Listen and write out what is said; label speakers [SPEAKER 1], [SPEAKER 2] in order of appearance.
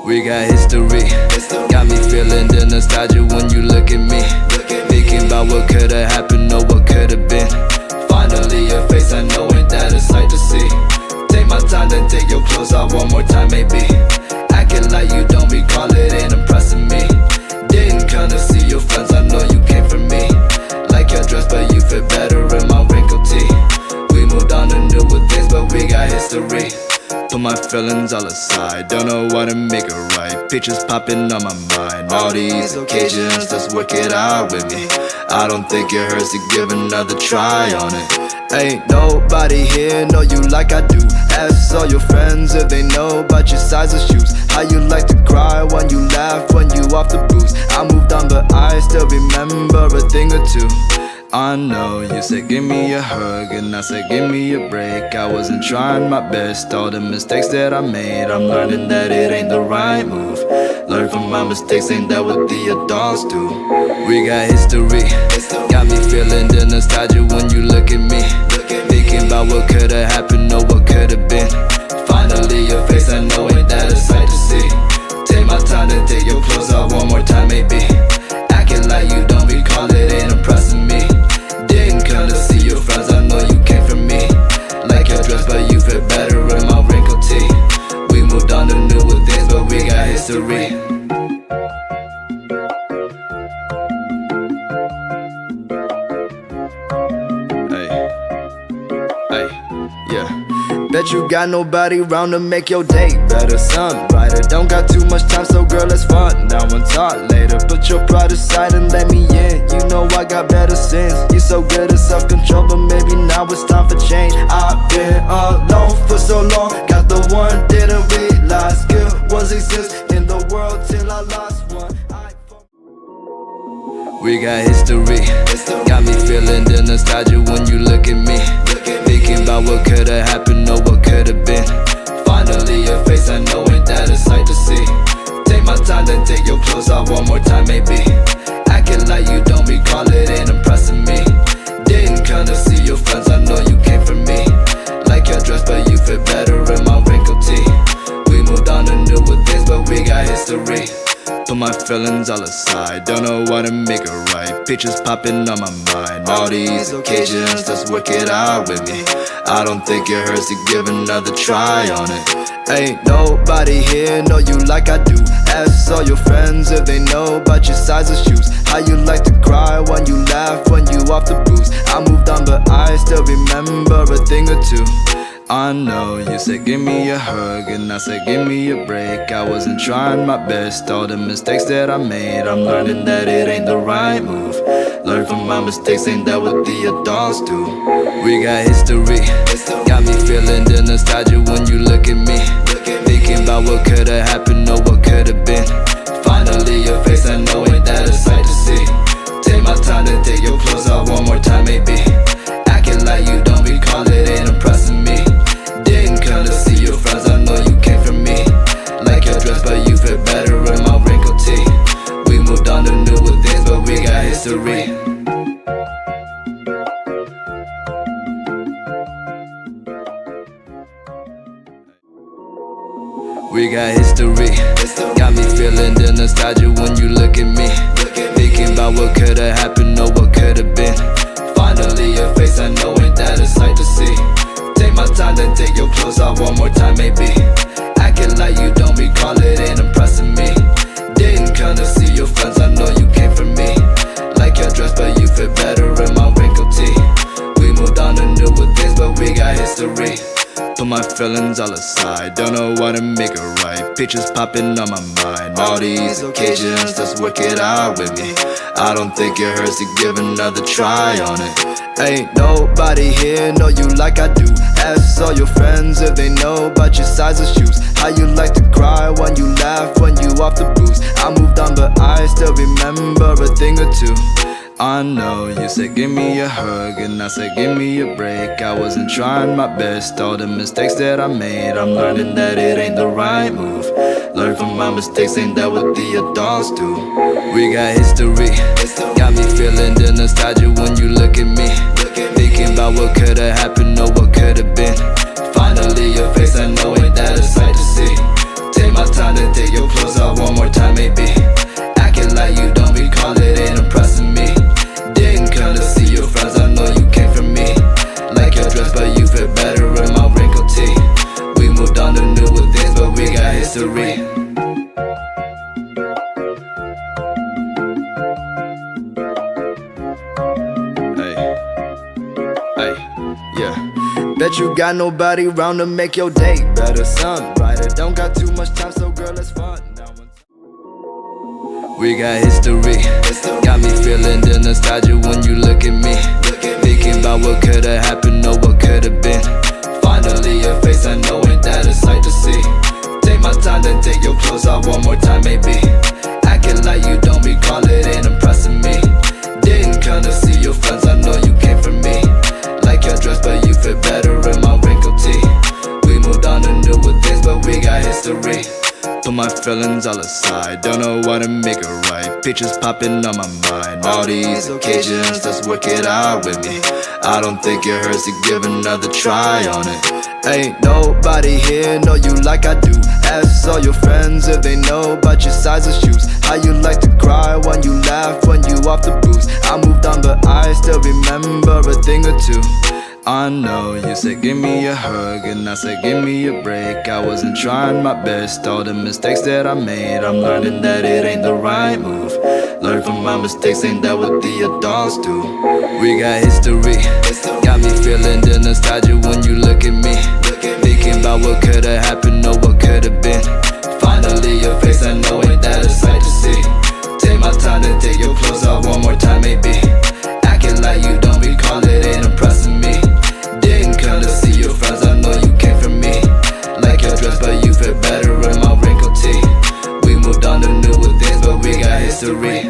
[SPEAKER 1] We got history. Got me feeling the nostalgia when you look at me. Thinking about what could've happened or what could've been. Finally your face, I know ain't that a sight to see. Take my time, then take your clothes off one more time maybe. Acting like you don't recall it, ain't impressing me. Didn't come to see your friends, I know you came for me. Like your dress, but you fit better in my wrinkled tee. We moved on to newer things, but we got history. Put my feelings all aside, don't know what to make it right. Pictures popping on my mind, all these occasions, let's work it out with me. I don't think it hurts to give another try on it. Ain't nobody here know you like I do. Ask all your friends if they know about your size of shoes. How you like to cry when you laugh, when you off the booze. I moved on but I still remember a thing or two. I know you said give me a hug and I said give me a break. I wasn't trying my best, all the mistakes that I made, I'm learning that it ain't the right move. Learn from my mistakes, ain't that what the adults do? We got history. Got me feeling the nostalgia when you look at me. Thinking about what could've happened or what could've been. Finally your face, I know ain't that a sight to see. Take my time to take your clothes off one more time maybe. Acting like you don't recall it, ain't impressing me. Didn't come to see your friends, I know you came for me. Like your dress, but you fit better in my wrinkled tee. We moved on to newer things, but we got history. Bet you got nobody round to make your day better. Sun brighter, don't got too much time, so girl, let's fun now and talk later. Put your pride aside and let me in. You know I got better sins. You so good at self-control, but maybe now it's time for change. I've been alone for so long, got the one, didn't realize good ones exist in the world till I lost one. We got history. Got me feeling the nostalgia when you look at me. Thinking about what could've happened or what could've been. Finally your face, I know ain't that a sight to see. Take my time, then take your clothes off one more time maybe. Acting like you don't recall it, ain't impressing me. Didn't come to see your friends, I know you came for me. Like your dress, but you fit better in my wrinkled tee. We moved on to newer things, but we got history. Put my feelings all aside, don't know what to make it right. Pictures popping on my mind, all these occasions, let's work it out with me. I don't think it hurts to give another try on it. Ain't nobody here know you like I do. Ask all your friends if they know about your size of shoes. How you like to cry when you laugh, when you off the booze. I moved on but I still remember a thing or two. I know you said give me a hug and I said give me a break. I wasn't trying my best, all the mistakes that I made, I'm learning that it ain't the right move. Learn from my mistakes, ain't that what the adults do? We got history. Got me feeling the nostalgia when you look at me. Thinking about what could've happened or what could've been. Finally your face, I know ain't that a sight to see. Take my time, then take your clothes off one more time maybe. Acting like you don't recall it, ain't impressing me. Didn't come to see your friends, I know you came for me. Like your dress, but you fit better in my wrinkled tee. We moved on to newer things, but we got history. We got history. Got me feeling the nostalgia when you look at me. Thinking about what could've happened or what could've been. Finally your face, I know ain't that a sight to see. Take my time, then take your clothes off one more time maybe. Acting like you don't recall it, ain't impressing me. Didn't come to see your friends, I know you came for me. Like your dress, but you fit better in my wrinkled tee. We moved on to newer things, but we got history. Put my feelings all aside, don't know what to make it right. Pictures popping on my mind, all these occasions, let's work it out with me. I don't think it hurts to give another try on it. Ain't nobody here know you like I do. Ask all your friends if they know about your size of shoes. How you like to cry when you laugh, when you off the booze. I moved on but I still remember a thing or two. I know you said give me a hug and I said give me a break. I wasn't trying my best, all the mistakes that I made, I'm learning that it ain't the right move. Learn from my mistakes, ain't that what the adults do? We got history. Got me feeling the nostalgia when you look at me. Thinking about what could've happened or what could've been. Finally your face, I know ain't that a sight to see. Take my time, then take your clothes but you got nobody round to make your day better. Sun brighter, don't got too much time, so girl, let's fun. We got history, got me feeling the nostalgia when you look at me. Thinking about what could've happened or what could've been. Finally your face, I know ain't that a sight to see. Take my time, then take your clothes off one more time maybe. Acting like you don't recall it, ain't impressing me. Didn't come to see your friends, I know you came for me. Like your dress, but you fit better in my wrinkled tee. We moved on to newer things, but we got history. Put my feelings all aside, don't know what to make it right. Pictures popping on my mind, all these occasions, let's work it out with me. I don't think it hurts to give another try on it. Ain't nobody here know you like I do. Ask all your friends if they know about your size of shoes. How you like to cry when you laugh when you off the booze. I moved on but I still remember a thing or two. I know you said give me a hug and I said give me a break. I wasn't trying my best, all the mistakes that I made, I'm learning that it ain't the right move. Learn from my mistakes, ain't that what the adults do? We got history, got me feeling the nostalgia when you look at me. Thinking about what could've happened or what could've been. Finally your face, I know ain't that a sight to see. Take my time to take your clothes off one more time maybe. Acting like you don't recall it, ain't impressing me. Didn't come to see your friends, I know you came for me. Like your dress, but you fit better in my wrinkled tee. We moved on to newer things, but we got history.